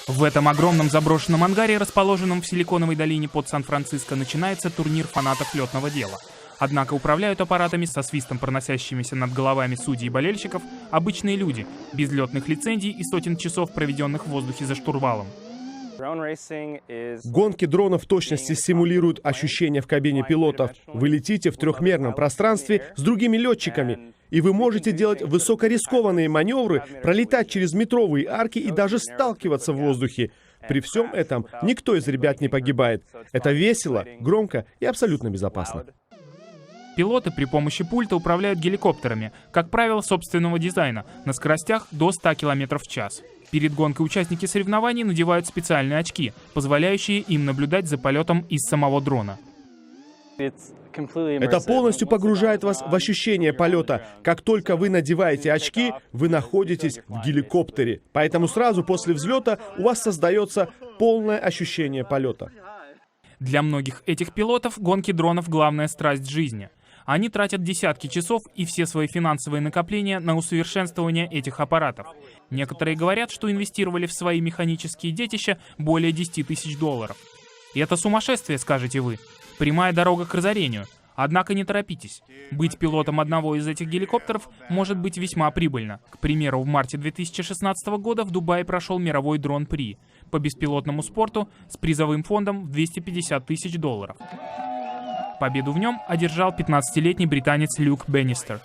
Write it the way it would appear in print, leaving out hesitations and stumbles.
В этом огромном заброшенном ангаре, расположенном в Силиконовой долине под Сан-Франциско, начинается турнир фанатов летного дела. Однако управляют аппаратами со свистом, проносящимися над головами судей и болельщиков, обычные люди, без летных лицензий и сотен часов, проведенных в воздухе за штурвалом. Гонки дронов в точности симулируют ощущения в кабине пилотов. Вы летите в трехмерном пространстве с другими летчиками, и вы можете делать высокорискованные маневры, пролетать через метровые арки и даже сталкиваться в воздухе. При всем этом никто из ребят не погибает. Это весело, громко и абсолютно безопасно. Пилоты при помощи пульта управляют геликоптерами, как правило, собственного дизайна, на скоростях до 100 км в час. Перед гонкой участники соревнований надевают специальные очки, позволяющие им наблюдать за полетом из самого дрона. Это полностью погружает вас в ощущение полета. Как только вы надеваете очки, вы находитесь в геликоптере. Поэтому сразу после взлета у вас создается полное ощущение полета. Для многих этих пилотов гонки дронов — главная страсть жизни. Они тратят десятки часов и все свои финансовые накопления на усовершенствование этих аппаратов. Некоторые говорят, что инвестировали в свои механические детища более 10 тысяч долларов. И это сумасшествие, скажете вы. Прямая дорога к разорению. Однако не торопитесь. Быть пилотом одного из этих геликоптеров может быть весьма прибыльно. К примеру, в марте 2016 года в Дубае прошел мировой дрон-при по беспилотному спорту с призовым фондом в 250 тысяч долларов. Победу в нем одержал 15-летний британец Люк Беннистер.